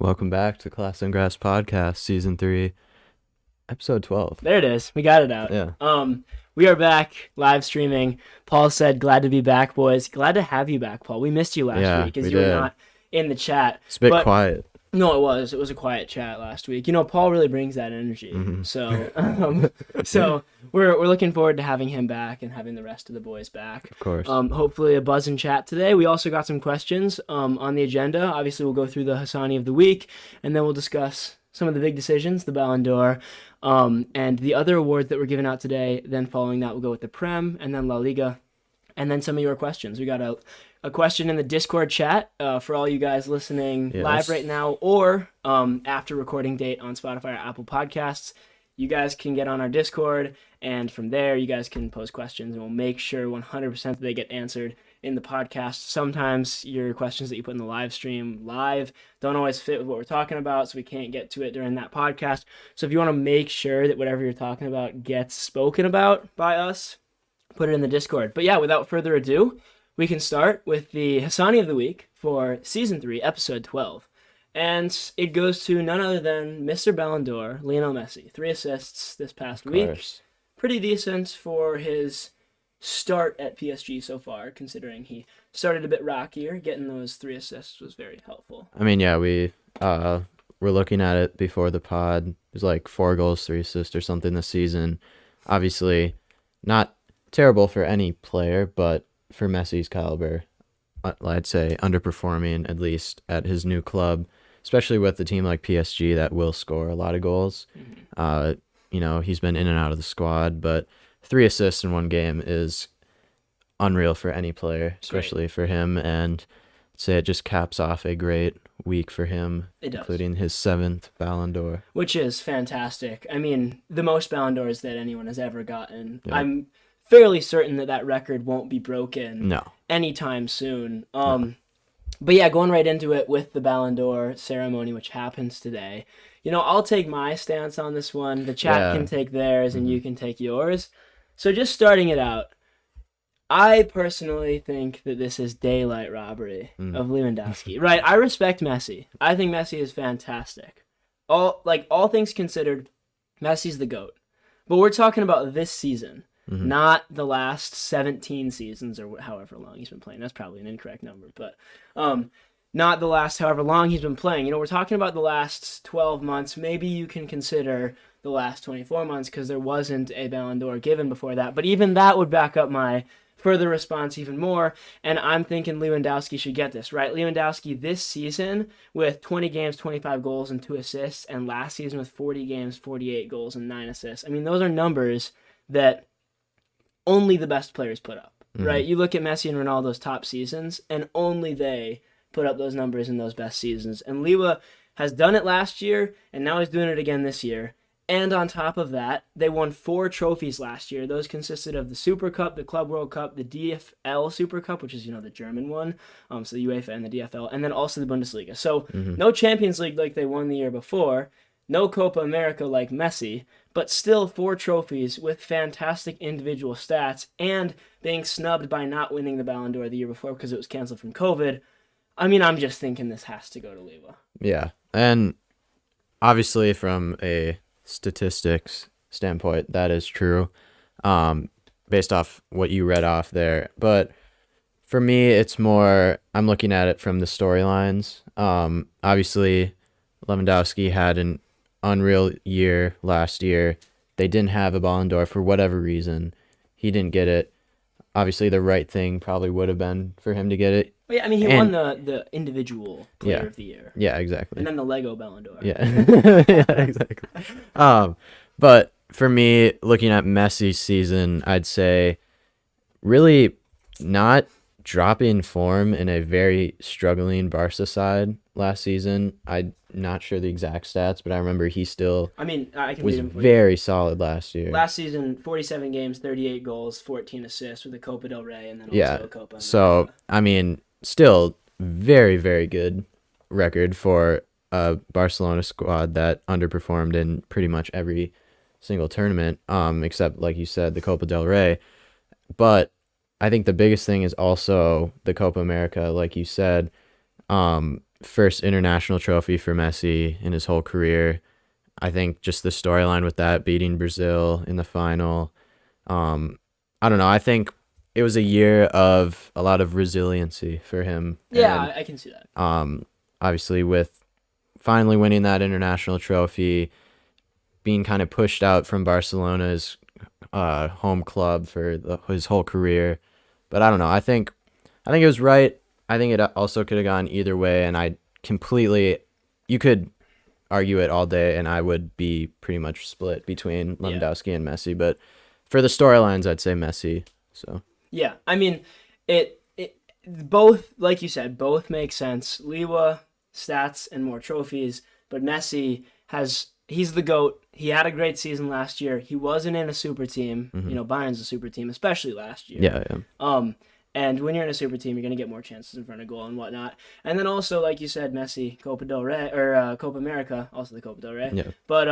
Welcome back to Class and Grass Podcast, Season 3, Episode 12. There it is. We got it out. Yeah. We are back live streaming. Paul said, glad to be back, boys. Glad to have you back, Paul. We missed you last week because you were not in the chat. It's a bit quiet. No, it was. It was a quiet chat last week. You know, Paul really brings that energy. Mm-hmm. So we're looking forward to having him back and having the rest of the boys back. Of course. Hopefully a buzz in chat today. We also got some questions on the agenda. Obviously, we'll go through the Hasani of the week, and then we'll discuss some of the big decisions, the Ballon d'Or, and the other awards that were given out today. Then following that, we'll go with the Prem, and then La Liga, and then some of your questions. We got a question in the Discord chat for all you guys listening live right now or after recording date on Spotify or Apple Podcasts. You guys can get on our Discord, and from there, you guys can post questions, and we'll make sure 100% that they get answered in the podcast. Sometimes your questions that you put in the live stream live don't always fit with what we're talking about, so we can't get to it during that podcast. So if you want to make sure that whatever you're talking about gets spoken about by us, put it in the Discord. But yeah, without further ado, we can start with the Hasani of the week for Season 3, Episode 12. And it goes to none other than Mr. Ballon d'Or, Lionel Messi. 3 assists this past week. Pretty decent for his start at PSG so far, considering he started a bit rockier. Getting those 3 assists was very helpful. I mean, yeah, we were looking at it before the pod. It was like 4 goals, 3 assists or something this season. Obviously, not terrible for any player, but for Messi's caliber, I'd say underperforming, at least at his new club, especially with a team like PSG that will score a lot of goals. Mm-hmm. He's been in and out of the squad, but 3 assists in 1 game is unreal for any player, especially for him. And I'd say it just caps off a great week for him, including his 7th Ballon d'Or. Which is fantastic. I mean, the most Ballon d'Ors that anyone has ever gotten. Yep. I'm fairly certain that record won't be broken anytime soon. But yeah, going right into it with the Ballon d'Or ceremony, which happens today. I'll take my stance on this one. The chat can take theirs, and you can take yours. So just starting it out, I personally think that this is daylight robbery of Lewandowski. Right, I respect Messi. I think Messi is fantastic. All things considered, Messi's the GOAT. But we're talking about this season. Mm-hmm. Not the last 17 seasons or however long he's been playing. That's probably an incorrect number, but not the last however long he's been playing. We're talking about the last 12 months. Maybe you can consider the last 24 months because there wasn't a Ballon d'Or given before that. But even that would back up my further response even more, and I'm thinking Lewandowski should get this, right? Lewandowski this season with 20 games, 25 goals, and 2 assists, and last season with 40 games, 48 goals, and 9 assists. I mean, those are numbers that only the best players put up, right? You look at Messi and Ronaldo's top seasons, and only they put up those numbers in those best seasons. And Lewa has done it last year, and now he's doing it again this year. And on top of that, they won 4 trophies last year. Those consisted of the Super Cup, the Club World Cup, the DFL Super Cup, which is, the German one, so the UEFA and the DFL, and then also the Bundesliga. So no Champions League like they won the year before, no Copa America like Messi, but still 4 trophies with fantastic individual stats and being snubbed by not winning the Ballon d'Or the year before because it was canceled from COVID. I mean, I'm just thinking this has to go to Lewa. Yeah, and obviously from a statistics standpoint, that is true, based off what you read off there. But for me, it's more, I'm looking at it from the storylines. Obviously, Lewandowski had an unreal year last year. They didn't have a Ballon d'Or for whatever reason. He didn't get it. Obviously, the right thing probably would have been for him to get it. Well, yeah, I mean, he won the individual player of the year. Yeah, exactly. And then the Lego Ballon d'Or. Yeah, yeah, exactly. But for me, looking at Messi's season, I'd say really not dropping form in a very struggling Barca side last season. I'm not sure the exact stats, but I remember he still I can was read him for very you. solid last year. Last season, 47 games, 38 goals, 14 assists with a Copa del Rey, and then also a Copa America. So, I mean, still very, very good record for a Barcelona squad that underperformed in pretty much every single tournament, except, like you said, the Copa del Rey. But I think the biggest thing is also the Copa America, like you said. first international trophy for Messi in his whole career. I think just the storyline with that, beating Brazil in the final. I don't know. I think it was a year of a lot of resiliency for him. Yeah, and, I can see that. Obviously, with finally winning that international trophy, being kind of pushed out from Barcelona's home club for his whole career. But I don't know. I think it was right. I think it also could have gone either way, and you could argue it all day, and I would be pretty much split between Lewandowski and Messi. But for the storylines, I'd say Messi. So yeah, I mean, it both, like you said, both make sense. Lewa, stats and more trophies, but Messi he's the GOAT. He had a great season last year. He wasn't in a super team. Mm-hmm. Bayern's a super team, especially last year. Yeah. And when you're in a super team, you're going to get more chances in front of goal and whatnot. And then also, like you said, Messi, Copa del Rey, or Copa America, also the Copa del Rey. Yeah. But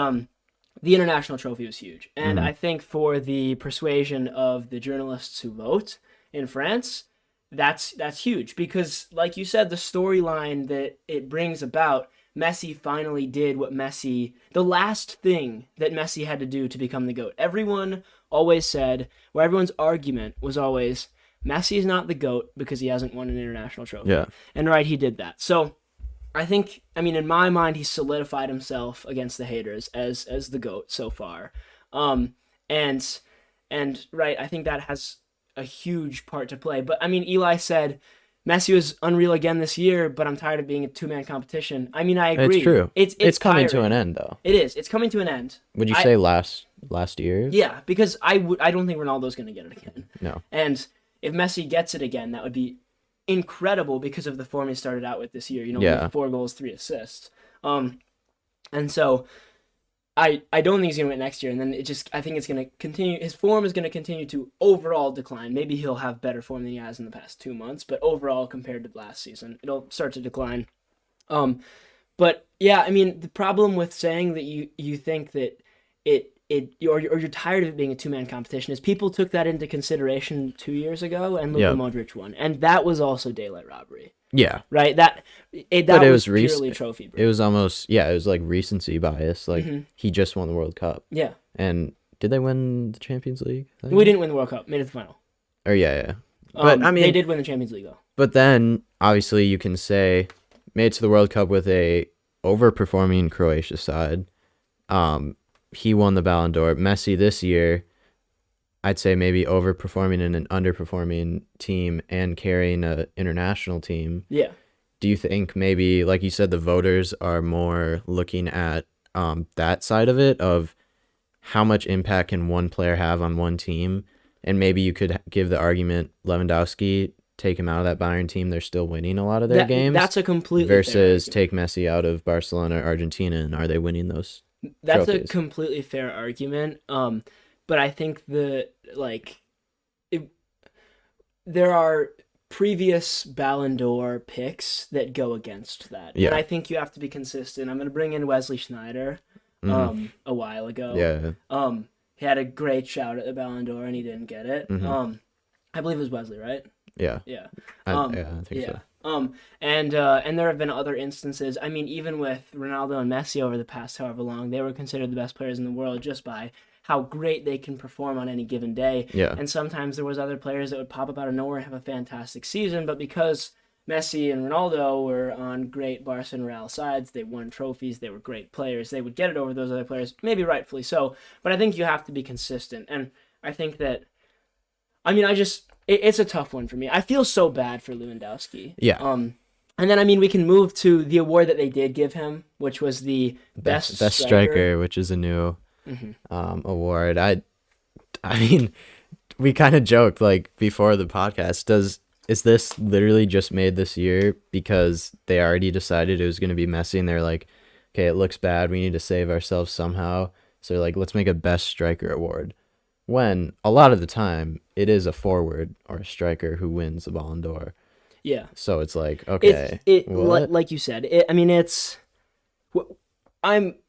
the international trophy was huge. And I think for the persuasion of the journalists who vote in France, that's huge. Because, like you said, the storyline that it brings about, Messi finally did the last thing that Messi had to do to become the GOAT. Everyone always said, or everyone's argument was always, Messi is not the GOAT because he hasn't won an international trophy. Yeah. And he did that. So I think, in my mind, he solidified himself against the haters as the GOAT so far. I think that has a huge part to play. But Eli said Messi was unreal again this year, but I'm tired of being a two-man competition. I agree. It's true. It's coming to tiring. an end, though. It is. It's coming to an end. Would you say last year? Yeah, because I don't think Ronaldo's going to get it again. No. And if Messi gets it again, that would be incredible because of the form he started out with this year. With 4 goals, 3 assists. And so I don't think he's going to win next year. And then I think it's going to continue. His form is going to continue to overall decline. Maybe he'll have better form than he has in the past 2 months, but overall compared to last season, it'll start to decline. But yeah, the problem with saying that you think that you're tired of it being a two-man competition is people took that into consideration 2 years ago, and Luka Modric won, and that was also daylight robbery. Yeah. Right. That was purely trophy. Bro. It was almost it was like recency bias. Like he just won the World Cup. Yeah. And did they win the Champions League? We didn't win the World Cup. Made it to the final. Or yeah. But they did win the Champions League though. But then obviously you can say made it to the World Cup with a overperforming Croatia side. He won the Ballon d'Or. Messi this year, I'd say maybe overperforming in an underperforming team and carrying an international team. Yeah. Do you think maybe, like you said, the voters are more looking at that side of it, of how much impact can one player have on one team? And maybe you could give the argument, Lewandowski, take him out of that Bayern team, they're still winning a lot of their games. That's a completely versus take Messi out of Barcelona or Argentina, and are they winning those? That's trophies? A completely fair argument. But I think there are previous Ballon d'Or picks that go against that. Yeah. And I think you have to be consistent. I'm going to bring in Wesley Sneijder a while ago. Yeah. He had a great shout at the Ballon d'Or and he didn't get it. I believe it was Wesley, right? Yeah. Yeah. I think so. And there have been other instances. Even with Ronaldo and Messi over the past however long, they were considered the best players in the world just by how great they can perform on any given day. Yeah. And sometimes there was other players that would pop up out of nowhere and have a fantastic season, but because Messi and Ronaldo were on great Barca and Real sides, they won trophies, they were great players, they would get it over those other players, maybe rightfully so, but I think you have to be consistent. And I think that, it's a tough one for me. I feel so bad for Lewandowski. Yeah. And then, we can move to the award that they did give him, which was the best striker, which is a new award. We kind of joked like before the podcast, is this literally just made this year because they already decided it was going to be Messi and they're like, okay, it looks bad, we need to save ourselves somehow, so they're like, let's make a best striker award, when a lot of the time it is a forward or a striker who wins the Ballon d'Or. Yeah. So it's like, okay, like you said,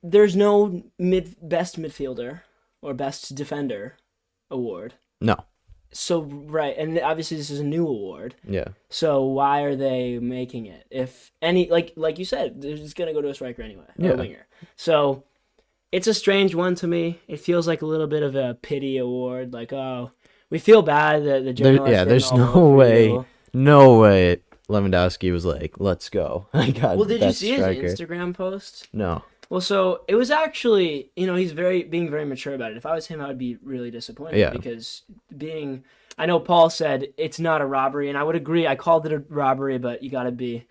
there's no best midfielder or best defender award. No. So right, and obviously this is a new award. Yeah. So why are they making it? If any, like you said, they're just gonna go to a striker anyway, or a winger. So it's a strange one to me. It feels like a little bit of a pity award. Like, oh, we feel bad that the journalists. There's no way Lewandowski was like, "Let's go." I got. Well, did you see striker. his Instagram post? No. Well, so it was actually, he's being very mature about it. If I was him, I would be really disappointed. Yeah. Because I know Paul said it's not a robbery, and I would agree. I called it a robbery, but you got to be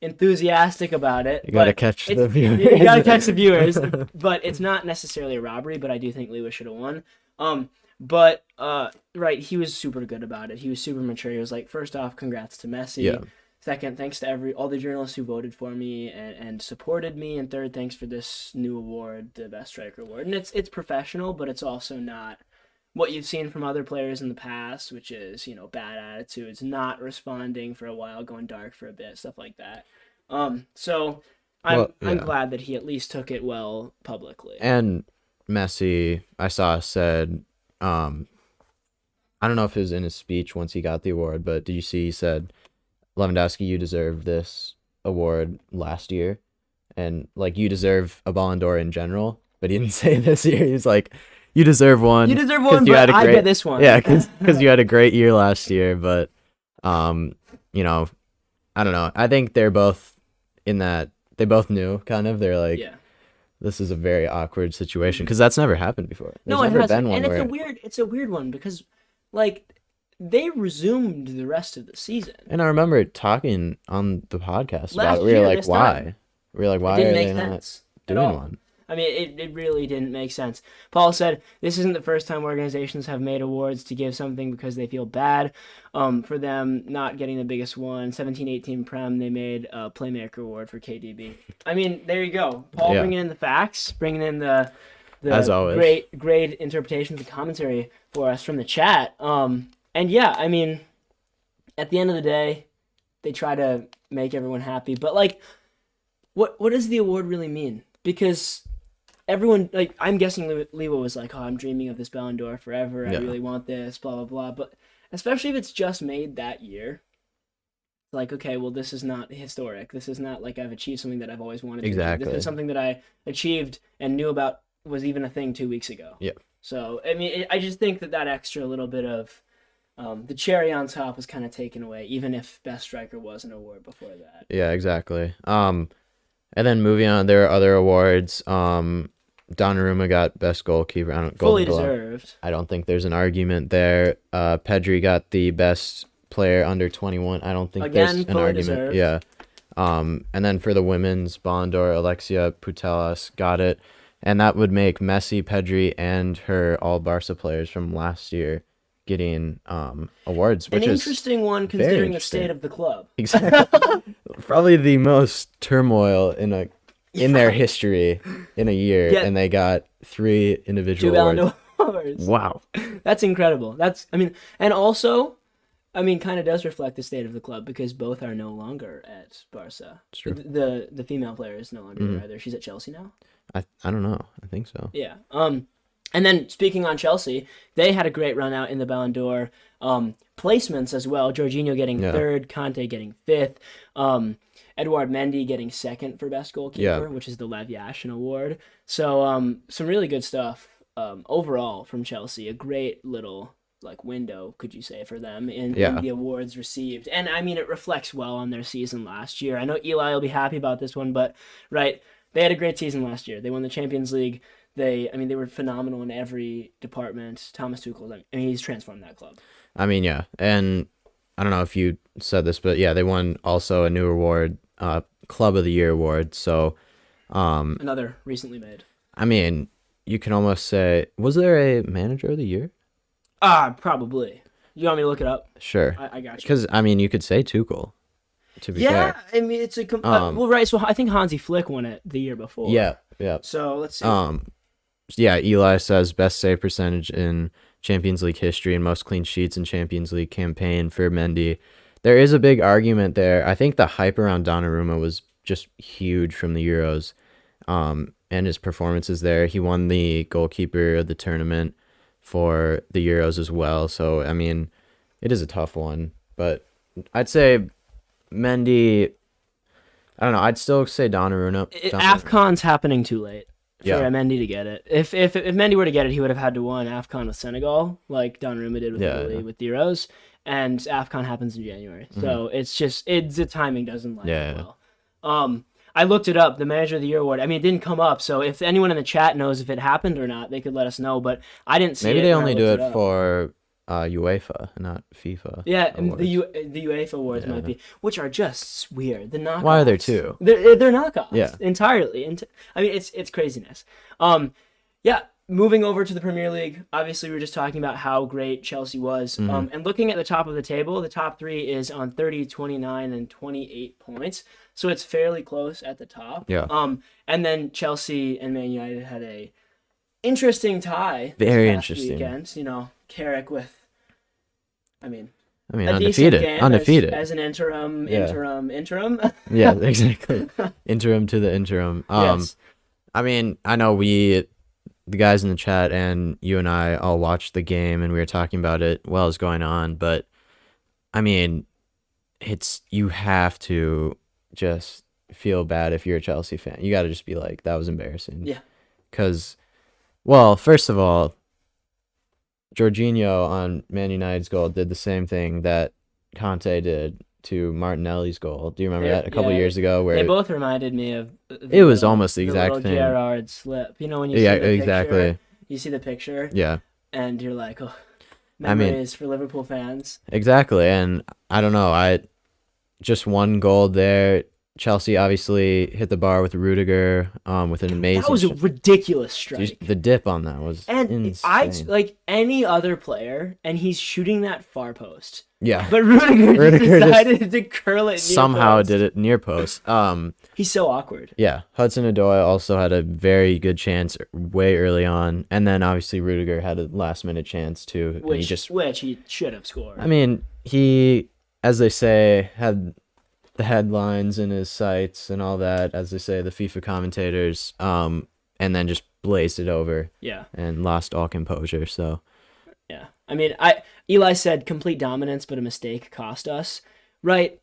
enthusitic about it. You got to catch the viewers. You got to catch the viewers. But it's not necessarily a robbery, but I do think Lewa should have won. Right, he was super good about it. He was super mature. He was like, first off, congrats to Messi. Yeah. Second, thanks to all the journalists who voted for me and supported me. And third, thanks for this new award, the Best Striker Award. And it's professional, but it's also not what you've seen from other players in the past, which is, bad attitudes, not responding for a while, going dark for a bit, stuff like that. So I'm glad that he at least took it well publicly. And Messi, I saw, said, I don't know if it was in his speech once he got the award, but did you see he said, Lewandowski, you deserve this award last year, and like you deserve a Ballon d'Or in general. But he didn't say this year. He's like, you deserve one. You deserve one, but I get this one. Yeah, because you had a great year last year. But I don't know. I think they're both in that. They both knew, kind of. They're like, this is a very awkward situation because that's never happened before. There's no, it never hasn't. been one And it's a weird one because, like, they resumed the rest of the season. And I remember talking on the podcast about it. We were like, why? We were like, why are they not doing one? I mean, it really didn't make sense. Paul said, this isn't the first time organizations have made awards to give something because they feel bad for them not getting the biggest one. 17-18 Prem, they made a Playmaker Award for KDB. I mean, there you go. Paul bringing in the facts, bringing in the as always, great interpretations and commentary for us from the chat. And yeah, I mean, at the end of the day, they try to make everyone happy. But, like, what does the award really mean? Because everyone, like, I'm guessing Lewa was like, oh, I'm dreaming of this Ballon d'Or forever. I really want this, blah, blah, blah. But especially if it's just made that year, like, okay, well, this is not historic. This is not like I've achieved something that I've always wanted to do. This is something that I achieved and knew about was even a thing 2 weeks ago. Yeah. So, I mean, I just think that extra little bit of the cherry on top was kind of taken away, even if Best Striker was an award before that. Yeah, exactly. And then moving on, there are other awards. Donnarumma got Best Goalkeeper. Fully deserved. I don't think there's an argument there. Pedri got the Best Player under 21. I don't think there's an argument. Deserved. Yeah. And then for the women's Ballon d'Or, Alexia Putellas got it. And that would make Messi, Pedri, and her all Barca players from last year getting awards, which is an interesting one considering the state of the club. Exactly. Probably the most turmoil in their history in a year, and they got 3 individual awards. Wow. That's incredible. And also, kind of does reflect the state of the club because both are no longer at Barca. It's true. The female player is no longer there either. She's at Chelsea now? I don't know. I think so. Yeah. And then speaking on Chelsea, they had a great run out in the Ballon d'Or placements as well. Jorginho getting 3rd, Kante getting 5th, Edouard Mendy getting 2nd for Best Goalkeeper, which is the Lev Yashin Award. So some really good stuff overall from Chelsea. A great little window, could you say, for them in the awards received. And it reflects well on their season last year. I know Eli will be happy about this one, but they had a great season last year. They won the Champions League. They were phenomenal in every department. Thomas Tuchel, he's transformed that club. And I don't know if you said this, but they won also a new award, Club of the Year award. So, another recently made. You can almost say, was there a Manager of the Year? Probably. You want me to look it up? Sure. I got you. Because you could say Tuchel. To be fair. It's a well, right. So I think Hansi Flick won it the year before. Yeah. So let's see. Eli says best save percentage in Champions League history and most clean sheets in Champions League campaign for Mendy. There is a big argument there. I think the hype around Donnarumma was just huge from the Euros, and his performances there. He won the goalkeeper of the tournament for the Euros as well. So, I mean, it is a tough one. But I'd say Mendy, I don't know. I'd still say Donnarumma. AFCON's happening too late for Mendy to get it. If Mendy were to get it, he would have had to win AFCON with Senegal, like Donnarumma did with Italy with the Euros. And AFCON happens in January. So it's just, the timing doesn't line up well. I looked it up, the Manager of the Year award. I mean, it didn't come up, so if anyone in the chat knows if it happened or not, they could let us know, but I didn't see it. Maybe they only do it for UEFA, not FIFA. Yeah, the UEFA awards might be, which are just weird. The knockoffs. Why are there two? They're knockoffs entirely. I mean, it's craziness. Moving over to the Premier League, obviously we were just talking about how great Chelsea was. And looking at the top of the table, the top three is on 30, 29, and 28 points. So it's fairly close at the top. Yeah. And then Chelsea and Man United had a interesting tie. Very interesting. Weekend. You know, Carrick with, I mean, undefeated. As an interim. Yeah, exactly. Interim to the interim. Yes. I mean, I know the guys in the chat and you and I all watched the game and we were talking about it while it was going on, but I mean, you have to just feel bad if you're a Chelsea fan. You got to just be like, that was embarrassing. Yeah. Because, well, first of all, Jorginho on Man United's goal did the same thing that Conte did to Martinelli's goal. Do you remember that a couple years ago? Where they both reminded me of. It was almost the exact same. Gerrard slip. You know when you see the exactly. Picture, you see the picture. Yeah. And you're like, oh, memories for Liverpool fans. Exactly, and I don't know. Just one goal there. Chelsea obviously hit the bar with Rudiger with an amazing. That was a ridiculous strike. The dip on that was insane. I like any other player, and he's shooting that far post. Yeah, but Rudiger decided to curl it. Somehow did it near post. He's so awkward. Yeah, Hudson-Odoi also had a very good chance way early on, and then obviously Rudiger had a last-minute chance too, which he should have scored. I mean, he, as they say, had the headlines in his sights and all that, as they say, the FIFA commentators, and then just blazed it over. Yeah. And lost all composure. So. Yeah, I mean, Eli said complete dominance, but a mistake cost us. Right.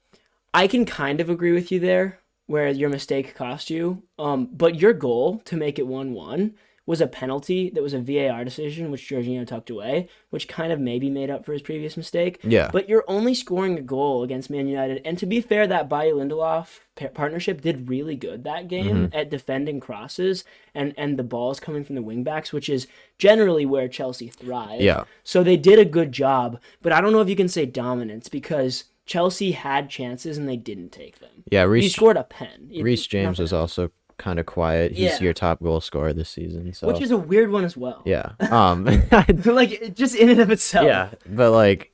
I can kind of agree with you there, where your mistake cost you. But your goal to make it 1-1 was a penalty that was a VAR decision, which Jorginho tucked away, which kind of maybe made up for his previous mistake. Yeah. But you're only scoring a goal against Man United. And to be fair, that Bailly-Lindelof partnership did really good that game at defending crosses and the balls coming from the wingbacks, which is generally where Chelsea thrive. Yeah. So they did a good job. But I don't know if you can say dominance because Chelsea had chances and they didn't take them. Yeah, you scored a pen. Reece James was also kind of quiet. He's your top goal scorer this season, so which is a weird one as well. Yeah. Like just in and of itself. Yeah, but like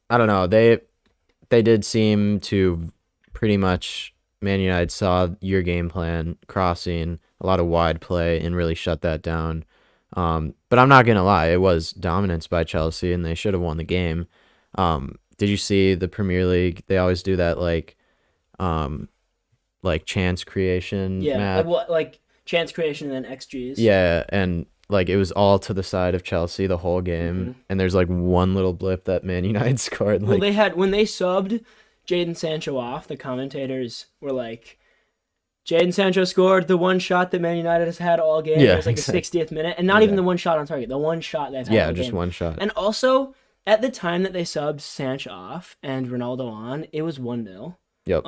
I don't know, they did seem to pretty much Man United saw your game plan, crossing, a lot of wide play, and really shut that down. But I'm not gonna lie, it was dominance by Chelsea and they should have won the game. Did you see the Premier League? They always do that like chance creation map. Like chance creation and then XGs. Yeah, and like it was all to the side of Chelsea the whole game, and there's like one little blip that Man United scored. Well, they had when they subbed Jadon Sancho off, the commentators were like, Jadon Sancho scored the one shot that Man United has had all game. Yeah, it was like the 60th minute, and not even the one shot on target, the one shot they've had all just game. One shot. And also, at the time that they subbed Sancho off and Ronaldo on, it was 1-0. Yep.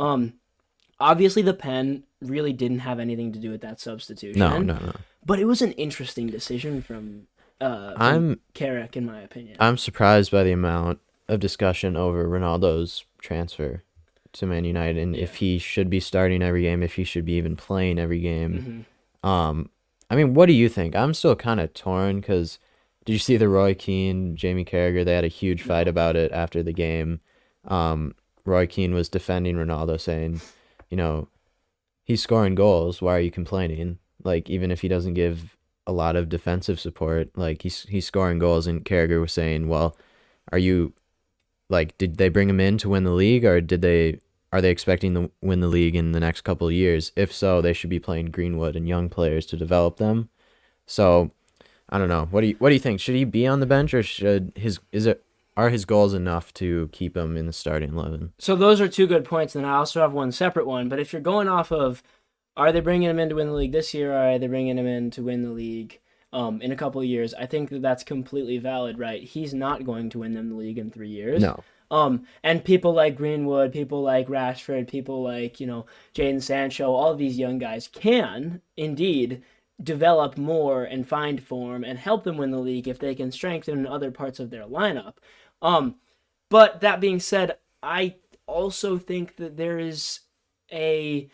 Obviously, the pen really didn't have anything to do with that substitution. No. But it was an interesting decision from Carrick, in my opinion. I'm surprised by the amount of discussion over Ronaldo's transfer to Man United and if he should be starting every game, if he should be even playing every game. I mean, what do you think? I'm still kind of torn because did you see the Roy Keane, Jamie Carragher? They had a huge fight about it after the game. Roy Keane was defending Ronaldo, saying, you know, he's scoring goals. Why are you complaining? Like, even if he doesn't give a lot of defensive support, like he's scoring goals. And Carragher was saying, well, are you like, did they bring him in to win the league, or are they expecting to win the league in the next couple of years? If so, they should be playing Greenwood and young players to develop them. So I don't know. What do you think? Should he be on the bench, or are his goals enough to keep him in the starting 11? So those are two good points, and I also have one separate one. But if you're going off of, are they bringing him in to win the league this year, or are they bringing him in to win the league in a couple of years? I think that's completely valid, right? He's not going to win them the league in 3 years. No. And people like Greenwood, people like Rashford, people like, Jadon Sancho, all of these young guys can indeed develop more and find form and help them win the league if they can strengthen other parts of their lineup. But that being said, I also think that there is a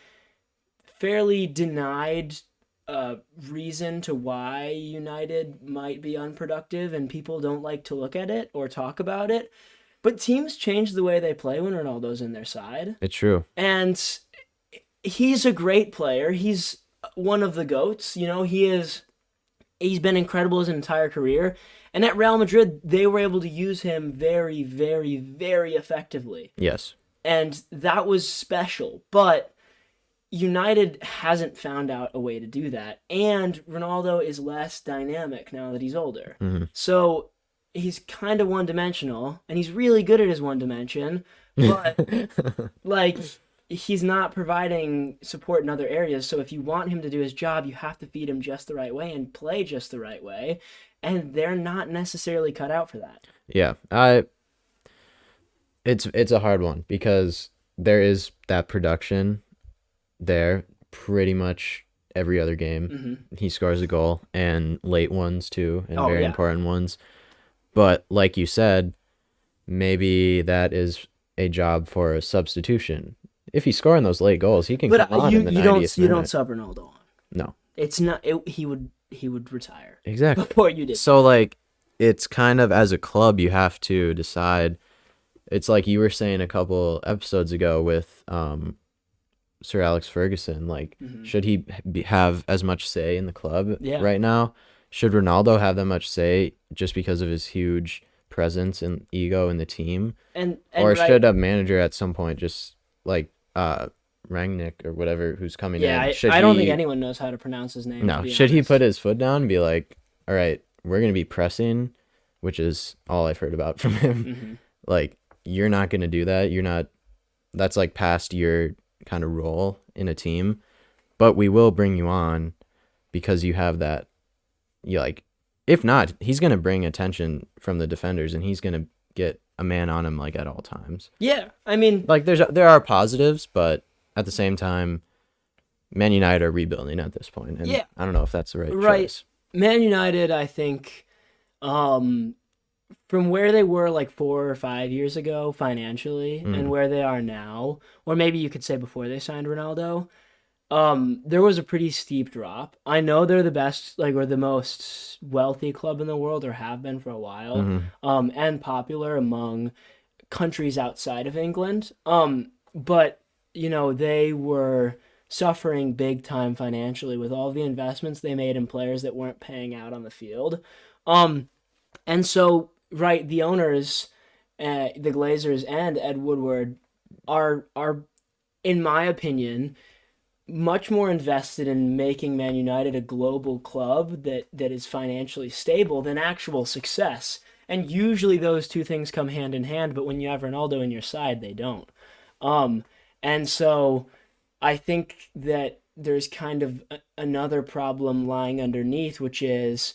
fairly denied reason to why United might be unproductive, and people don't like to look at it or talk about it. But teams change the way they play when Ronaldo's in their side. It's true. And he's a great player. He's one of the GOATs. He's been incredible his entire career. And at Real Madrid, they were able to use him very, very, very effectively. Yes. And that was special. But United hasn't found out a way to do that. And Ronaldo is less dynamic now that he's older. Mm-hmm. So he's kind of one-dimensional, and he's really good at his one dimension, but he's not providing support in other areas. So if you want him to do his job, you have to feed him just the right way and play just the right way, and they're not necessarily cut out for that. Yeah, it's a hard one because there is that production there pretty much every other game. Mm-hmm. He scores a goal, and late ones too, and very important ones. But like you said, maybe that is a job for a substitution. If he's scoring those late goals, he can come on in the 90th minute. You don't sub Ronaldo on. No. It's not. He would retire. Exactly. Before you did. So, it's kind of, as a club, you have to decide. It's like you were saying a couple episodes ago with Sir Alex Ferguson. Mm-hmm. Should he have as much say in the club right now? Should Ronaldo have that much say just because of his huge presence and ego in the team? Or should a manager at some point, just like Rangnick or whatever, who's coming in? I don't think anyone knows how to pronounce his name. No, should he put his foot down and be like, all right, we're going to be pressing, which is all I've heard about from him. Mm-hmm. You're not going to do that. That's past your kind of role in a team, but we will bring you on because you have that. If not, he's going to bring attention from the defenders, and he's going to get a man on him at all times. Yeah, I mean, there are positives, but at the same time, Man United are rebuilding at this point, and I don't know if that's the right choice. Man United, I think, from where they were 4 or 5 years ago financially, and where they are now, or maybe you could say before they signed Ronaldo. There was a pretty steep drop. I know they're the best, or the most wealthy club in the world, or have been for a while, and popular among countries outside of England. But, they were suffering big time financially with all the investments they made in players that weren't paying out on the field. And so, the owners, the Glazers and Ed Woodward are, in my opinion, much more invested in making Man United a global club that is financially stable than actual success. And usually those two things come hand in hand, but when you have Ronaldo in your side, they don't. And so I think that there's kind of another problem lying underneath, which is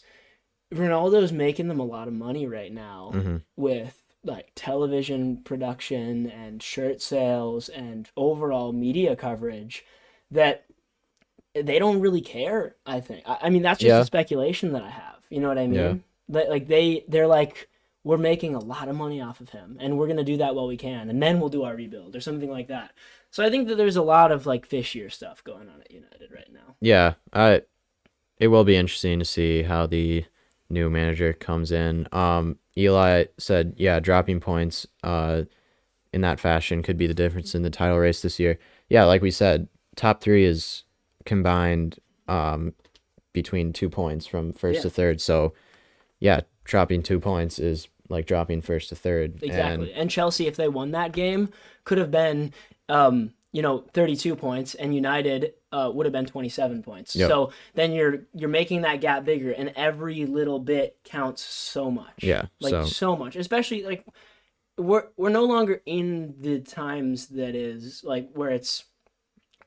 Ronaldo's making them a lot of money right now with television production and shirt sales and overall media coverage that they don't really care, I think. I mean, that's just a speculation that I have. You know what I mean? Yeah. They're like, we're making a lot of money off of him, and we're going to do that while we can, and then we'll do our rebuild or something like that. So I think that there's a lot of fishier stuff going on at United right now. Yeah, it will be interesting to see how the new manager comes in. Eli said, dropping points in that fashion could be the difference in the title race this year. Yeah, like we said, top three is combined between 2 points from first to third. So, dropping 2 points is like dropping first to third. Exactly. And Chelsea, if they won that game, could have been 32 points, and United would have been 27 points. Yep. So then you're making that gap bigger, and every little bit counts so much. Yeah, so much. Especially like we're no longer in the times that is like where it's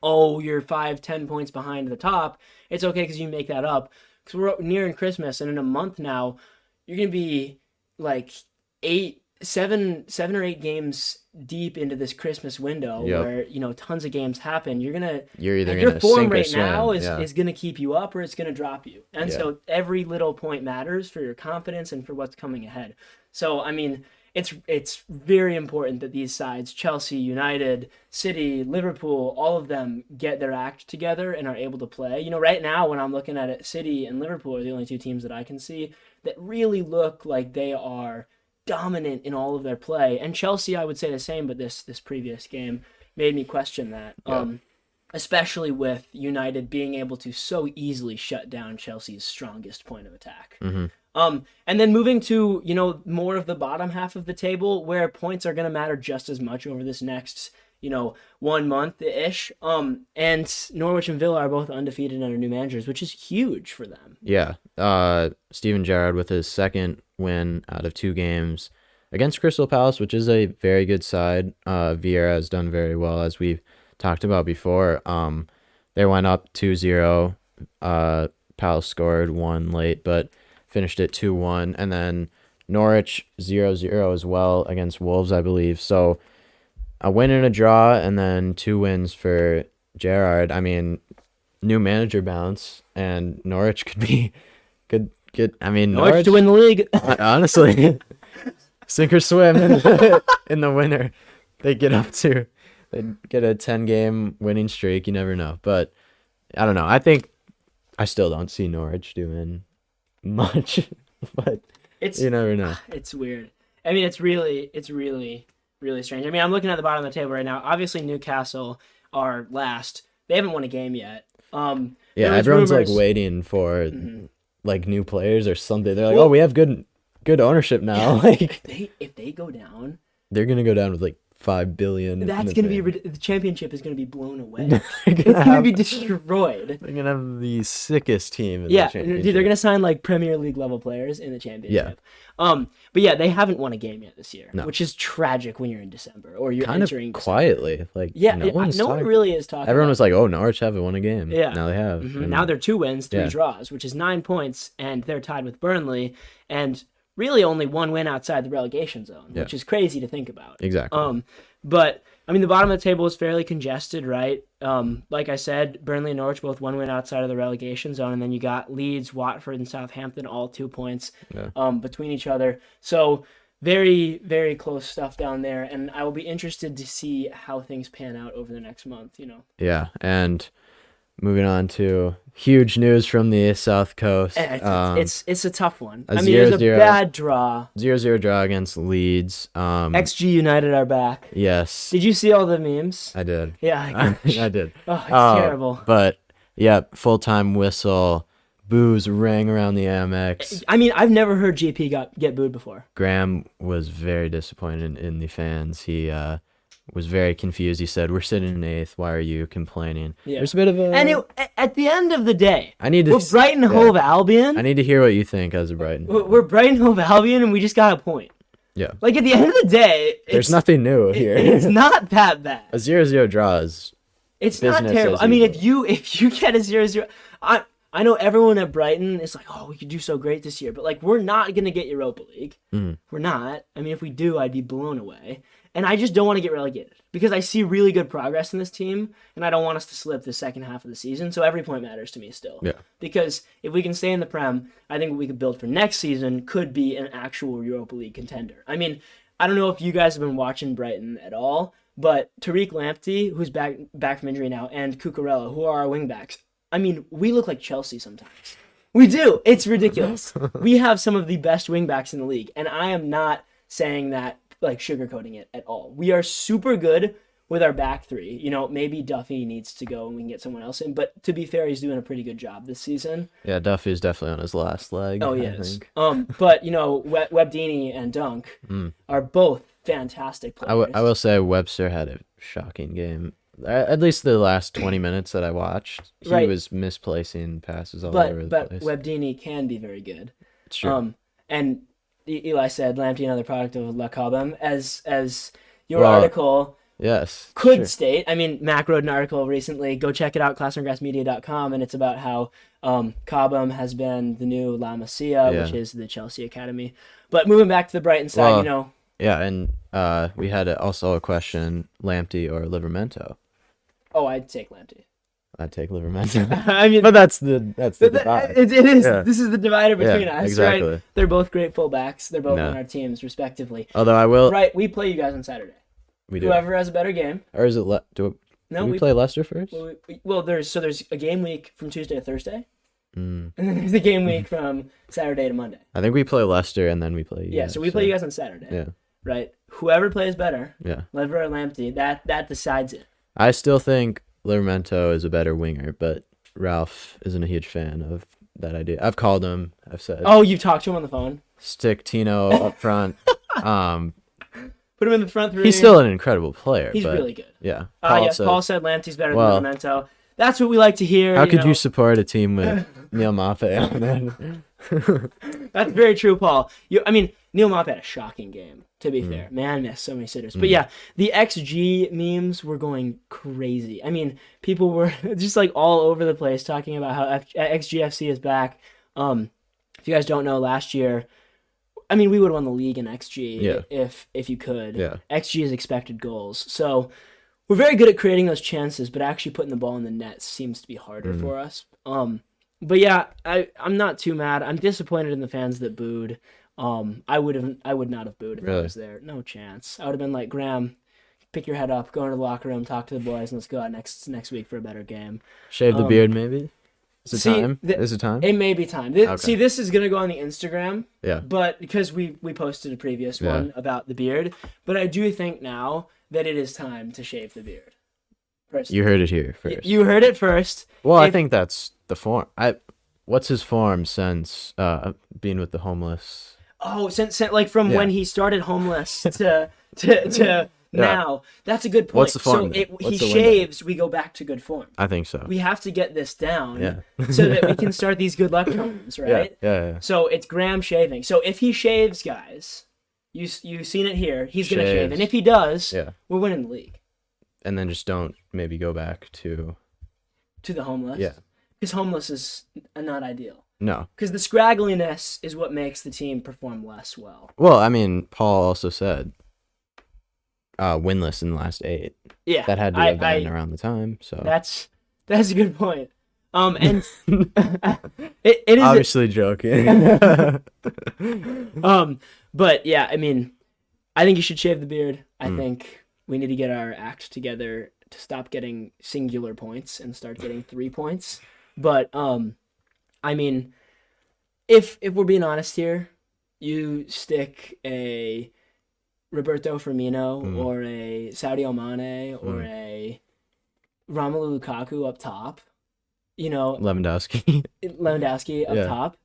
you're 5-10 points behind the top. It's okay because you make that up. Because we're nearing Christmas, and in a month now, you're gonna be like 7 or 8 games deep into this Christmas window where tons of games happen. You're either your form right now is gonna keep you up or it's gonna drop you, and so every little point matters for your confidence and for what's coming ahead. So I mean, it's very important that these sides, Chelsea, United, City, Liverpool, all of them get their act together and are able to play. Right now when I'm looking at it, City and Liverpool are the only 2 teams that I can see that really look like they are dominant in all of their play. And Chelsea, I would say the same, but this previous game made me question that. Especially with United being able to so easily shut down Chelsea's strongest point of attack. Mm-hmm. And then moving to, more of the bottom half of the table where points are going to matter just as much over this next, 1 month-ish. And Norwich and Villa are both undefeated under new managers, which is huge for them. Yeah. Steven Gerrard with his second win out of 2 games against Crystal Palace, which is a very good side. Vieira has done very well, as we've talked about before. They went up 2-0. Palace scored 1 late, but finished it 2-1. And then Norwich 0-0 as well against Wolves, I believe. So a win and a draw, and then 2 wins for Gerrard. I mean, new manager bounce, and Norwich could get. I mean, Norwich to win the league. Honestly, sink or swim in the winter. They get a 10-game winning streak. You never know, but I don't know. I still don't see Norwich doing much, but you never know. It's weird. I mean, it's really strange. I mean, I'm looking at the bottom of the table right now. Obviously, Newcastle are last. They haven't won a game yet. Everyone's like waiting for like new players or something. They're like, we have good ownership now. Like if they go down, they're gonna go down with like 5 billion. That's gonna be the championship is gonna be blown away. It's gonna be destroyed. They're gonna have the sickest team in the championship. Dude, they're gonna sign like Premier League level players in the championship. But they haven't won a game yet this year, which is tragic when you're in December or you're entering quietly. Like no one really is talking. Everyone was like, "Oh, Norwich haven't won a game." Yeah, now they have. Mm-hmm. Now they're 2 wins, 3 draws, which is 9 points, and they're tied with Burnley, and really only 1 win outside the relegation zone, which is crazy to think about. Exactly. But I mean, the bottom of the table is fairly congested, right? Like I said, Burnley and Norwich both 1 win outside of the relegation zone, and then you got Leeds, Watford, and Southampton all 2 points between each other. So very, very close stuff down there, and I will be interested to see how things pan out over the next month. Yeah, and moving on to huge news from the South Coast. It's a tough one. I mean, it was a bad draw. 0-0 draw against Leeds. XG United are back. Yes. Did you see all the memes? I did. Yeah. I did. Oh, it's terrible. But, full-time whistle. Boos rang around the Amex. I mean, I've never heard GP get booed before. Graham was very disappointed in the fans. He was very confused. He said, "We're sitting in 8th. Why are you complaining?" Yeah. There's a bit of a... And at the end of the day, we're Brighton Hove Albion. I need to hear what you think as a Brighton. We're Brighton Hove Albion, and we just got a point. Yeah. Like, at the end of the day... There's nothing new here. It's not that bad. A 0-0 draw is... It's not terrible. I mean, if you get a 0-0... I know everyone at Brighton is like, we could do so great this year, but, like, we're not going to get Europa League. Mm. We're not. I mean, if we do, I'd be blown away. And I just don't want to get relegated because I see really good progress in this team, and I don't want us to slip the second half of the season. So every point matters to me still. Yeah. Because if we can stay in the Prem, I think what we could build for next season could be an actual Europa League contender. I mean, I don't know if you guys have been watching Brighton at all, but Tariq Lamptey, who's back from injury now, and Cucurella, who are our wingbacks, I mean, we look like Chelsea sometimes. We do. It's ridiculous. We have some of the best wingbacks in the league, and I am not saying that like sugarcoating it at all. We are super good with our back 3. Maybe Duffy needs to go and we can get someone else in, but to be fair, he's doing a pretty good job this season. Yeah, Duffy's definitely on his last leg. Oh, he is. But Webdini and Dunk are both fantastic players. I will say Webster had a shocking game. At least the last 20 minutes that I watched, he was misplacing passes all over the place. But Webdini can be very good. It's true. And Eli said Lamptey, another product of La Cobham, as your article could state. I mean, Mac wrote an article recently. Go check it out, classroomgrassmedia.com, and it's about how Cobham has been the new La Masia, which is the Chelsea Academy. But moving back to the Brighton side, Yeah, and we had also a question, Lamptey or Livramento. Oh, I'd take Lamptey. I'd take Livramento. I mean, but that's the divide. It is. Yeah. This is the divider between us, exactly. Right? They're both great fullbacks. They're both on our teams, respectively. Although I will... Right, we play you guys on Saturday. We do. Whoever has a better game. Or is it... do we play Leicester first? Well, there's a game week from Tuesday to Thursday. And then there's a game week from Saturday to Monday. I think we play Leicester and then we play you guys. So we play you guys on Saturday. Yeah. Right? Whoever plays better, Lever or Lamptey, that decides it. I still think Livramento is a better winger, but Ralph isn't a huge fan of that idea. I've called him. I've said... Oh, you've talked to him on the phone? Stick Tino up front. Put him in the front three. He's still an incredible player. He's really good. Yeah. Paul said Lamptey's better than Livramento. That's what we like to hear. How could you support a team with Neil Maupay on it? That's very true, Paul. Neil Maupay had a shocking game, to be fair. Man missed so many sitters. But yeah, the XG memes were going crazy. I mean, people were just like all over the place talking about how XGFC is back. If you guys don't know, last year, we would have won the league in XG if you could. Yeah. XG is expected goals. So we're very good at creating those chances, but actually putting the ball in the net seems to be harder for us. But yeah, I'm not too mad. I'm disappointed in the fans that booed. I would not have booed if I was there. No chance. I would have been like, Graham, pick your head up, go into the locker room, talk to the boys, and let's go out next week for a better game. Shave the beard, maybe? Is it time? Is it time? It may be time. This is going to go on the Instagram. Yeah. But because we posted a previous one about the beard. But I do think now that it is time to shave the beard. Personally. You heard it here first. You heard it first. Well, I think that's the form. What's his form since being with the homeless? Oh, since like from when he started homeless to now. That's a good point. What's the form? So he shaves, we go back to good form. I think so. We have to get this down so that we can start these good luck charms, right? Yeah. So it's Graham shaving. So if he shaves, guys, you've seen it here, he's going to shave. And if he does, we're winning the league. And then just don't maybe go back to the homeless. Yeah. Because homeless is not ideal. No. Because the scraggliness is what makes the team perform less well. Well, Paul also said winless in the last 8. Yeah. That had to have been around the time. So that's a good point. And it is obviously joking. But yeah, I think you should shave the beard. I think we need to get our act together to stop getting singular points and start getting 3 points. But if we're being honest here, you stick a Roberto Firmino or a Sadio Mane or a Romelu Lukaku up top, Lewandowski up top,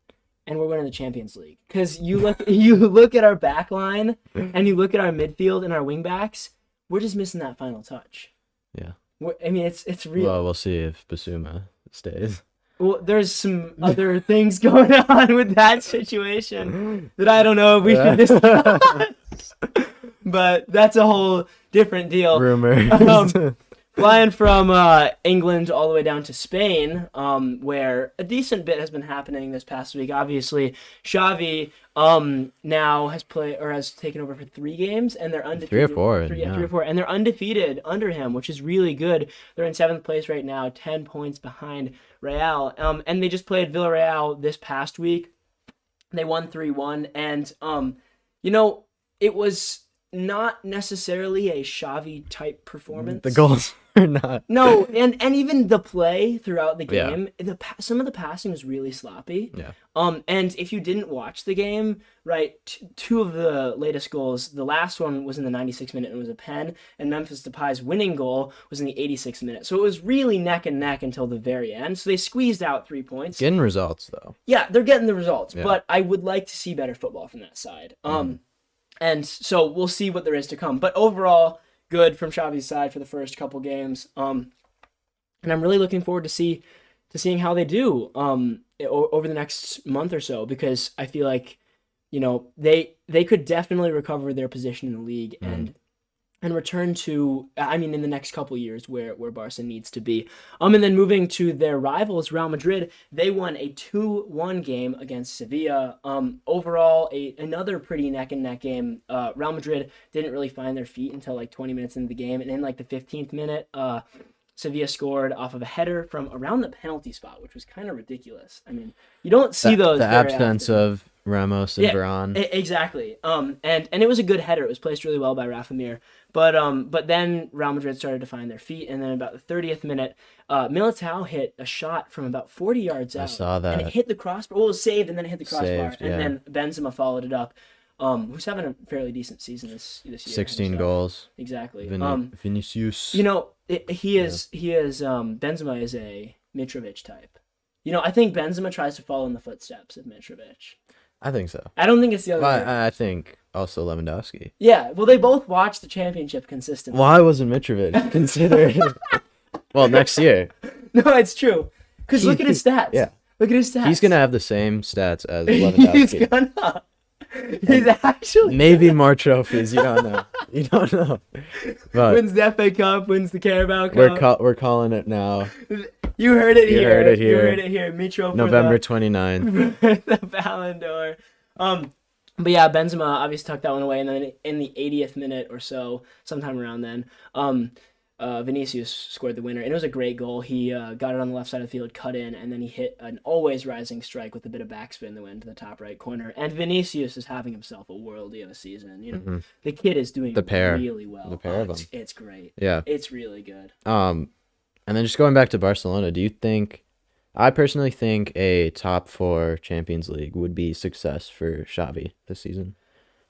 and we're winning the Champions League. Because you look at our back line and you look at our midfield and our wing backs, we're just missing that final touch. Yeah. It's real. Well, we'll see if Basuma stays. Well, there's some other things going on with that situation that I don't know if we should discuss. But that's a whole different deal. Rumors. Flying from England all the way down to Spain, where a decent bit has been happening this past week. Obviously, Xavi now has taken over for 3 games, and they're undefeated. 3 or 4. 3 or 4, and they're undefeated under him, which is really good. They're in 7th place right now, 10 points behind Real. And they just played Villarreal this past week. They won 3-1, and it was not necessarily a Xavi type performance. The goals are not. No, and even the play throughout the game, some of the passing was really sloppy. Yeah. And if you didn't watch the game, right, 2 of the latest goals, the last one was in the 96th minute and it was a pen, and Memphis Depay's winning goal was in the 86th minute. So it was really neck and neck until the very end. So they squeezed out 3 points. Getting results though. Yeah, they're getting the results, but I would like to see better football from that side. And so we'll see what there is to come. But overall, good from Xavi's side for the first couple games. And I'm really looking forward to seeing how they do over the next month or so, because I feel like, they could definitely recover their position in the league and return to, in the next couple years where Barca needs to be. And then moving to their rivals, Real Madrid, they won a 2-1 game against Sevilla. Overall, another pretty neck-and-neck game. Real Madrid didn't really find their feet until like 20 minutes into the game, and in like the 15th minute, Sevilla scored off of a header from around the penalty spot, which was kind of ridiculous. I mean, you don't see those. The absence of Ramos and Varane. Exactly. And it was a good header. It was placed really well by Rafa Mir. But then Real Madrid started to find their feet, and then about the 30th minute, Militao hit a shot from about 40 yards out. I saw that. And it hit the crossbar. Well, it was saved, and then it hit the crossbar. And then Benzema followed it up. Who's having a fairly decent season this year. 16 goals. Exactly. Vinicius. Benzema is a Mitrovic type. I think Benzema tries to follow in the footsteps of Mitrovic. I think so. I don't think it's the other way. I think also Lewandowski. Yeah, well, they both watch the championship consistently. Why wasn't Mitrovic considered? Well, next year. No, it's true. Because look at his stats. Yeah. Look at his stats. He's going to have the same stats as Lewandowski. He's actually... Maybe more trophies. You don't know. But wins the FA Cup, wins the Carabao Cup. We're calling it now. You heard it here. You heard it here. Mitro November 29th. The Ballon d'Or. But yeah, Benzema obviously tucked that one away, and then in the 80th minute or so, sometime around then, Vinicius scored the winner, and it was a great goal. He got it on the left side of the field, cut in, and then he hit an always rising strike with a bit of backspin that went into the top right corner. And Vinicius is having himself a worldie of a season. The kid is doing really well. The pair of them. It's great. Yeah, it's really good. And then just going back to Barcelona, do you think? I personally think a top 4 Champions League would be success for Xavi this season.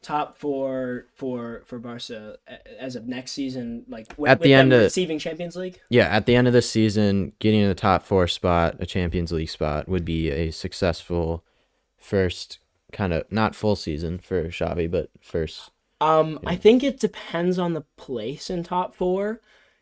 Top 4 for Barca as of next season, like at the end of receiving Champions League. Yeah, at the end of the season, getting in the top 4 spot, a Champions League spot, would be a successful first kind of not full season for Xavi, but first. I think it depends on the place in top 4.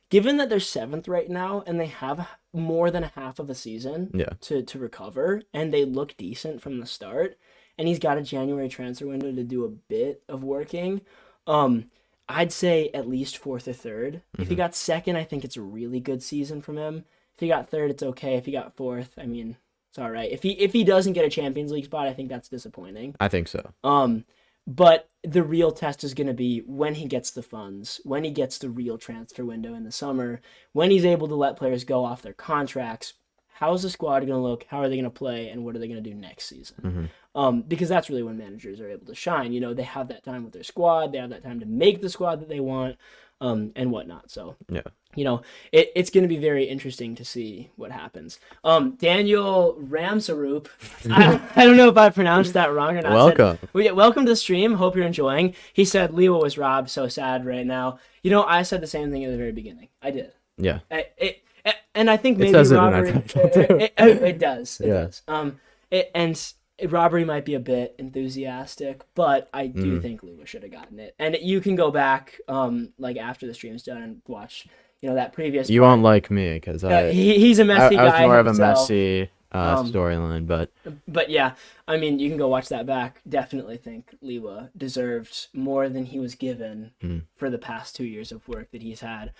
Given that they're 7th right now and they have more than a half of a season to recover, and they look decent from the start, and he's got a January transfer window to do a bit of working, I'd say at least 4th or 3rd. If he got 2nd, I think it's a really good season from him. If he got 3rd, it's okay. If he got 4th, it's all right. If he doesn't get a Champions League spot, I think that's disappointing. I think so. But the real test is going to be when he gets the funds, when he gets the real transfer window in the summer, when he's able to let players go off their contracts. How's the squad going to look? How are they going to play? And what are they going to do next season? Because that's really when managers are able to shine. They have that time with their squad. They have that time to make the squad that they want, and whatnot. So, it's going to be very interesting to see what happens. Daniel Ramsarup, I don't know if I pronounced that wrong or not. Welcome. Welcome to the stream. Hope you're enjoying. He said Lewa was robbed. So sad right now. I said the same thing at the very beginning. I did. Yeah. And I think maybe robbery. It does. It does. And robbery might be a bit enthusiastic, but I do think Lewa should have gotten it. And you can go back, after the stream's done and watch, that previous. You won't like me because he's a Messi guy. I was more of a Messi storyline, but yeah, you can go watch that back. Definitely think Lewa deserved more than he was given for the past 2 years of work that he's had.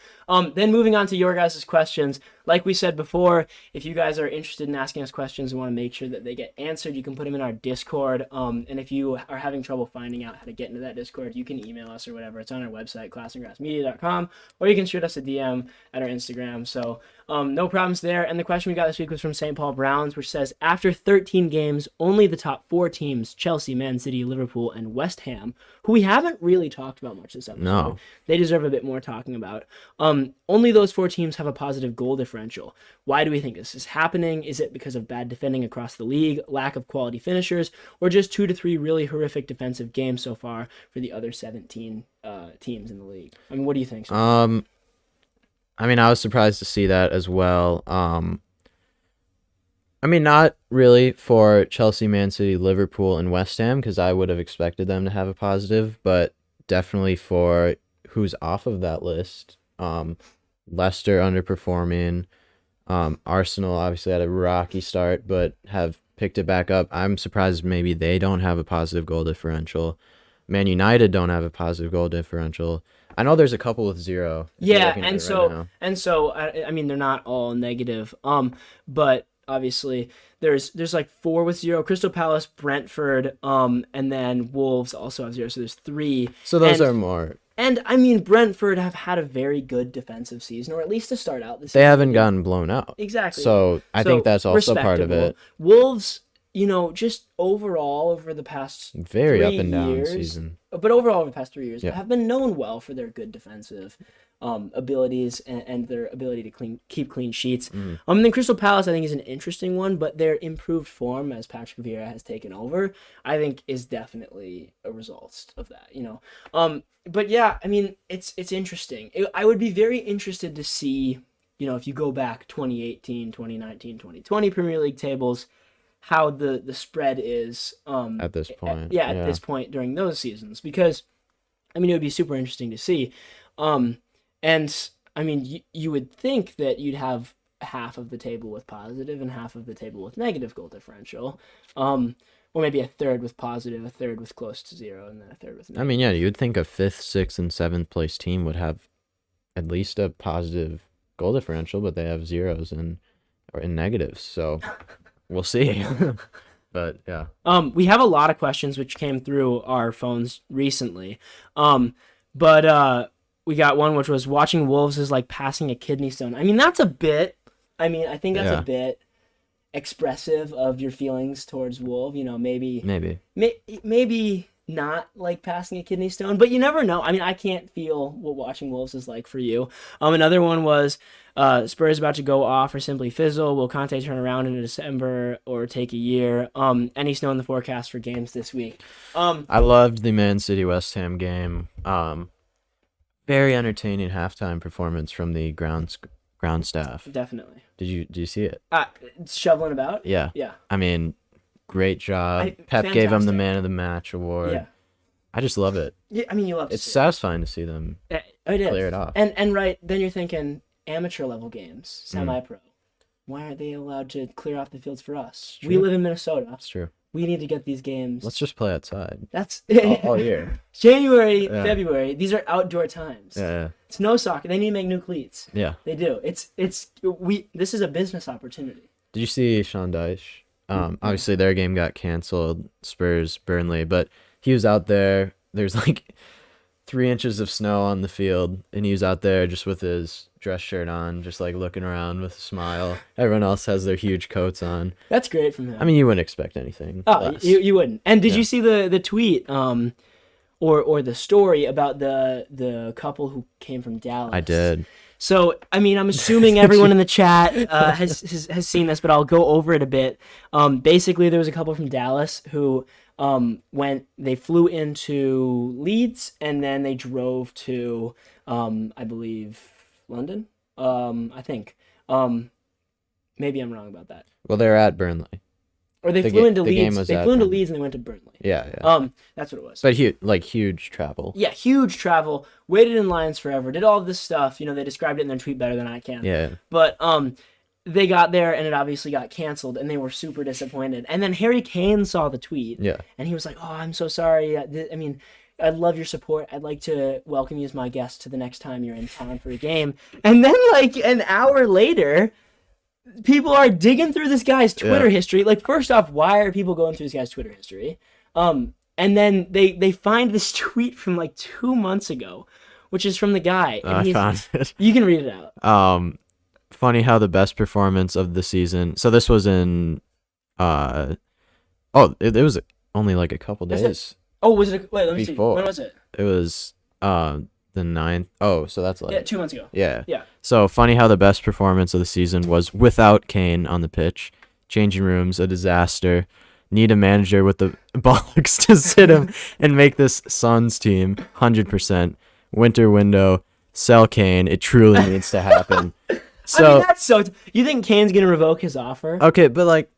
Then moving on to your guys' questions. Like we said before, if you guys are interested in asking us questions and want to make sure that they get answered, you can put them in our Discord. And if you are having trouble finding out how to get into that Discord, you can email us or whatever. It's on our website, classandgrassmedia.com, or you can shoot us a DM at our Instagram. So no problems there. And the question we got this week was from St. Paul Browns, which says, after 13 games, only the top 4 teams, Chelsea, Man City, Liverpool, and West Ham, who we haven't really talked about much this episode. No. They deserve a bit more talking about. Only those 4 teams have a positive goal differential. Why do we think this is happening? Is it because of bad defending across the league, lack of quality finishers, or just 2 to 3 really horrific defensive games so far for the other 17 teams in the league? What do you think? I was surprised to see that as well. Not really for Chelsea, Man City, Liverpool, and West Ham, because I would have expected them to have a positive, but definitely for who's off of that list. Leicester underperforming. Arsenal obviously had a rocky start, but have picked it back up. I'm surprised maybe they don't have a positive goal differential. Man United don't have a positive goal differential. I know there's a couple with 0. Yeah, and so I mean they're not all negative. But obviously there's like 4 with 0. Crystal Palace, Brentford, and then Wolves also have 0. So there's 3. So those are more. And I mean Brentford have had a very good defensive season, or at least to start out this season. They haven't gotten blown out. Exactly. So I think that's also part of it. Wolves, just overall over the past very 3 up and down years, season. But overall over the past 3 years, have been known well for their good defensive abilities and their ability to keep clean sheets. And then Crystal Palace, I think, is an interesting one, but their improved form as Patrick Vieira has taken over, I think, is definitely a result of that. But yeah, I mean, it's interesting. I would be very interested to see, if you go back 2018, 2019, 2020 Premier League tables, how the spread is at this point. At this point during those seasons, because I mean it would be super interesting to see. And I mean you would think that you'd have half of the table with positive and half of the table with negative goal differential. Or maybe a third with positive, a third with close to 0, and then a third with negative. I mean, yeah, you'd think a 5th, 6th, and 7th place team would have at least a positive goal differential, but they have 0s and negatives. So we'll see. But yeah. We have a lot of questions which came through our phones recently. But we got one which was watching Wolves is like passing a kidney stone. I mean, I think that's a bit expressive of your feelings towards Wolf. Maybe not like passing a kidney stone, but you never know. I mean, I can't feel what watching Wolves is like for you. Another one was Spurs about to go off or simply fizzle. Will Conte turn around in December or take a year? Any snow in the forecast for games this week? I loved the Man City West Ham game. Very entertaining halftime performance from the ground staff. Definitely. Did you see it? Shoveling about? Yeah. Yeah. I mean, great job. Pep fantastic. gave him the Man of the Match award. Yeah. I just love it. Yeah, I mean, you love it. It's satisfying to see them clear it off. And right, then you're thinking amateur level games, semi-pro. Why aren't they allowed to clear off the fields for us? We live in Minnesota. That's true. We need to get these games. Let's just play outside. That's all year. January, February. These are outdoor times. Yeah. It's no soccer. They need to make new cleats. Yeah. They do. This is a business opportunity. Did you see Sean Dyche? Obviously their game got canceled, Spurs, Burnley, but he was out there. There's like 3 inches of snow on the field, and he was out there just with his dress shirt on, just like looking around with a smile. Everyone else has their huge coats on. That's great from him. I mean, you wouldn't expect anything less. You wouldn't. And did you see the tweet or the story about the couple who came from Dallas? I did. So, I mean, I'm assuming everyone in the chat has seen this, but I'll go over it a bit. Basically, there was a couple from Dallas who they flew into Leeds and then they drove to, I believe, London. I think. Maybe I'm wrong about that. Well, they're at Burnley. Or they flew into Leeds. They flew into Leeds and they went to Burnley. Yeah. That's what it was. But huge travel. Yeah, huge travel. Waited in lines forever. Did all this stuff. They described it in their tweet better than I can. Yeah. But they got there and it obviously got canceled and they were super disappointed. And then Harry Kane saw the tweet. Yeah. And he was like, "Oh, I'm so sorry. I mean, I love your support. I'd like to welcome you as my guest to the next time you're in town for a game." And then like an hour later, people are digging through this guy's Twitter history. Like, first off, why are people going through this guy's Twitter history? And then they find this tweet from like 2 months ago, which is from the guy. And I found it. You can read it out. Funny how the best performance of the season. So this was in, it was only like a couple days. Was it? Wait, let me see. When was it? It was the 9th. Oh, so that's like 2 months ago. Yeah. Yeah. So funny how the best performance of the season was without Kane on the pitch. Changing rooms, a disaster. Need a manager with the bollocks to sit him and make this Suns team 100%. Winter window. Sell Kane. It truly needs to happen. So I mean, that's so. You think Kane's gonna revoke his offer? Okay, but like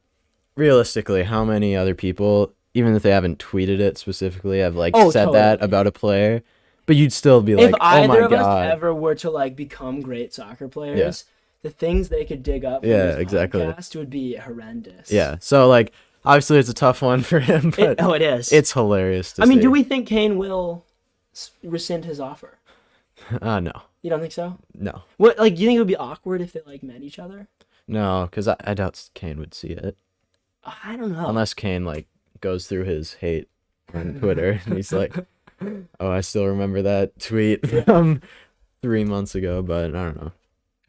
realistically, how many other people, even if they haven't tweeted it specifically, have said that about a player? But you'd still be like, if oh my either of us God. ever were to like become great soccer players, the things they could dig up from this podcast would be horrendous. Yeah. So like, obviously it's a tough one for him, but it is. It's hilarious to I mean, see. do we think Kane will rescind his offer? No. You don't think so? No. What, like, do you think it would be awkward if they like met each other? No, because I doubt Kane would see it. I don't know. Unless Kane like goes through his hate on Twitter and he's like, oh, I still remember that tweet from 3 months ago, but I don't know.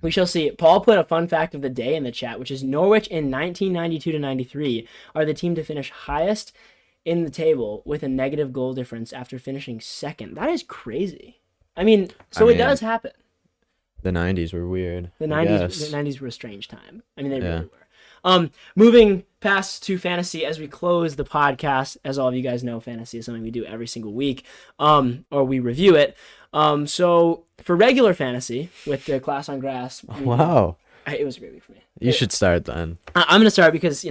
We shall see. Paul put a fun fact of the day in the chat, which is Norwich in 1992-93 are the team to finish highest in the table with a negative goal difference after finishing second. That is crazy. I mean, it does happen. The 90s were weird. The 90s were a strange time. I mean, they really were. Moving past to fantasy as we close the podcast, as all of you guys know, fantasy is something we do every single week, or we review it. So for regular fantasy with the class on grass, wow, it was a great week for me. You should start then. I'm gonna start because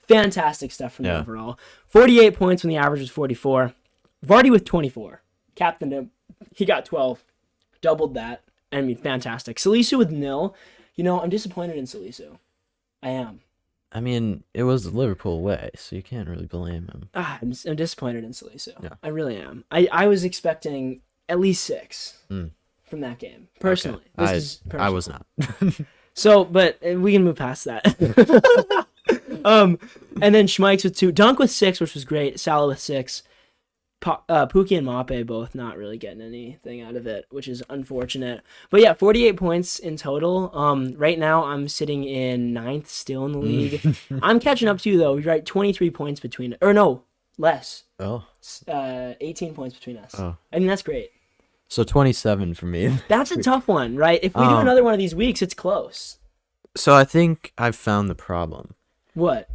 fantastic stuff from me overall. 48 points when the average was 44. Vardy with 24, captained him. He got 12, doubled that. I mean, fantastic. Salisu with 0. I'm disappointed in Salisu. I am. I mean, it was the Liverpool way, so you can't really blame him. I'm disappointed in Salisu. Yeah. I really am. I was expecting at least 6 from that game, personally. Okay. I was not. So, but we can move past that. And then Schmeichs with 2. Dunk with 6, which was great. Salah with 6. Pookie and Mape both not really getting anything out of it, which is unfortunate. But yeah, 48 points in total. Right now I'm sitting in 9th still in the league. I'm catching up to you though. You're right, 23 points between, or no, less. 18 points between us. I mean, that's great. So 27 for me. That's a tough one, right? If we do another one of these weeks, it's close. So I think I've found the problem. What?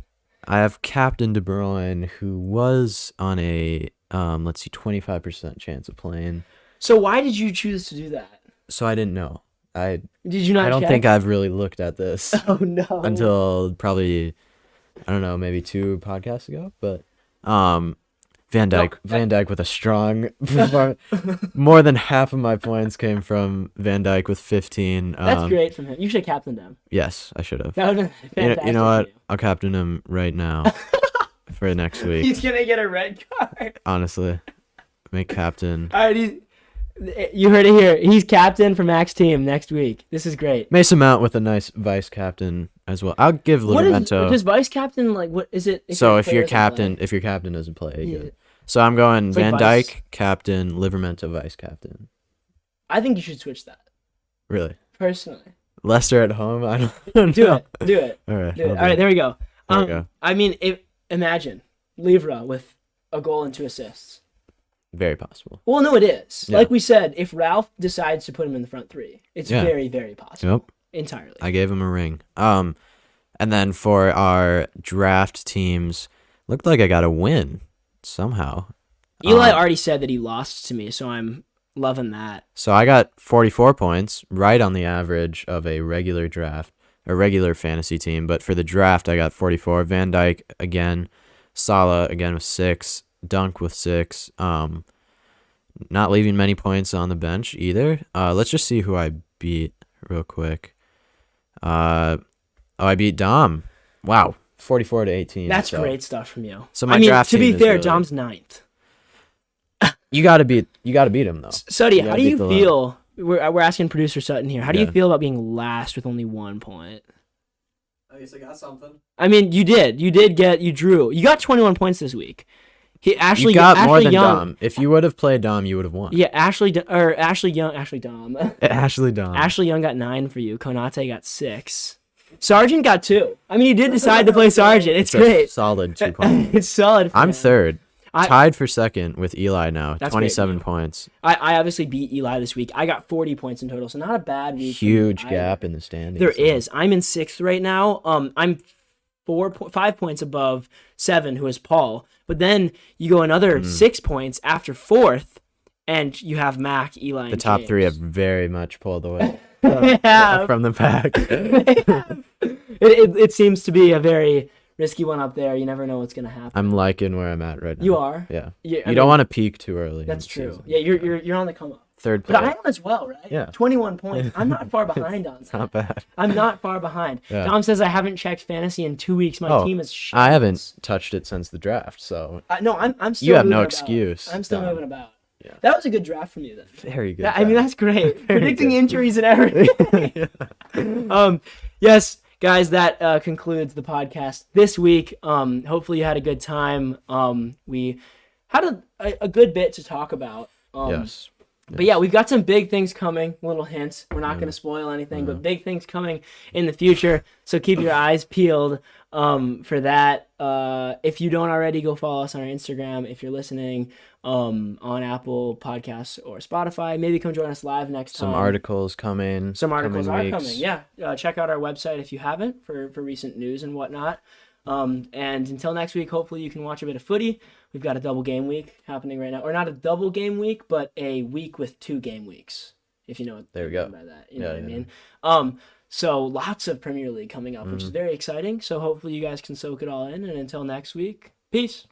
I have Captain De Bruyne, who was on a 25% chance of playing. So why did you choose to do that? So I didn't know. Did you not? I don't think I've really looked at this. Oh no. Until probably, I don't know, maybe 2 podcasts ago. But Van Dijk with a strong. More than half of my points came from Van Dijk with 15. That's great from him. You should have captained him. Yes, I should have. That would have been fantastic. You know what? I'll captain him right now. For next week. He's gonna get a red card. Honestly, make captain. All right, you heard it here. He's captain for Mac's team next week. This is great. Mason Mount with a nice vice captain as well. I'll give Livramento. Does vice captain what is it? So if your captain doesn't play, so I'm going Van Dijk captain, Livramento vice captain. I think you should switch that. Really? Personally. Leicester at home. I don't know. Do it. All right. All right. There we go. There we go. I mean, imagine Livra with a goal and 2 assists. Very possible. Well, no, it is. Yeah. Like we said, if Ralph decides to put him in the front 3, it's very, very possible. Yep. Entirely. I gave him a ring. And then for our draft teams, looked like I got a win somehow. Eli already said that he lost to me, so I'm loving that. So I got 44 points, right on the average of a regular fantasy team. But for the draft, I got 44. Van Dijk again. Salah again with 6, Dunk with 6. Not leaving many points on the bench either. Let's just see who I beat real quick. I beat Dom. Wow, 44-18. That's great stuff from you. So draft to be fair, really... Dom's 9th. You gotta beat him though. Suddy, how do you feel? We're asking producer Sutton here. How do you feel about being last with only 1 point? At least I got something. I mean, you drew. You got 21 points this week. You got more than Dom. If you would have played Dom, you would have won. Yeah, Ashley Young. Ashley Dom. Ashley Young got 9 for you. Konate got 6. Sargent got 2. I mean, he did decide to play Sargent. It's great. Solid 2 points. It's solid. I'm third. Tied for second with Eli now. 27 points. I obviously beat Eli this week. I got 40 points in total, so not a bad week. Huge gap in the standings. There is. I'm in 6th right now. I'm 5 points above 7, who is Paul. But then you go another 6 points after 4th, and you have Mac, Eli, and the top James. 3 have very much pulled away from the pack. It seems to be a very risky one up there. You never know what's gonna happen. I'm liking where I'm at right now. You are. Yeah. You don't want to peak too early. That's true. Yeah, you're on the come up. Third place. But I am as well, right? Yeah. 21 points. I'm not far behind on that. Not bad. I'm not far behind. Yeah. Tom says I haven't checked fantasy in 2 weeks. My team is shit. I haven't touched it since the draft, so. No, I'm still. You have no moving excuse. about. I'm still moving about. Yeah. That was a good draft from you then. Very good. I mean, that's great. Predicting good. injuries and everything. Yes, guys, that concludes the podcast this week. Hopefully you had a good time. We had a good bit to talk about. Yes. But yeah, we've got some big things coming. Little hints. We're not going to spoil anything, but big things coming in the future. So keep your eyes peeled for that. If you don't already, go follow us on our Instagram. If you're listening on Apple Podcasts or Spotify, maybe come join us live next time. Some articles coming. Some articles are weeks. coming. Yeah. Check out our website if you haven't for recent news and whatnot. And until next week, hopefully you can watch a bit of footy. We've got a double game week happening right now, or not a double game week, but a week with 2 game weeks. If you know what I mean by that, you know what I mean. So lots of Premier League coming up, which is very exciting. So hopefully you guys can soak it all in. And until next week, peace.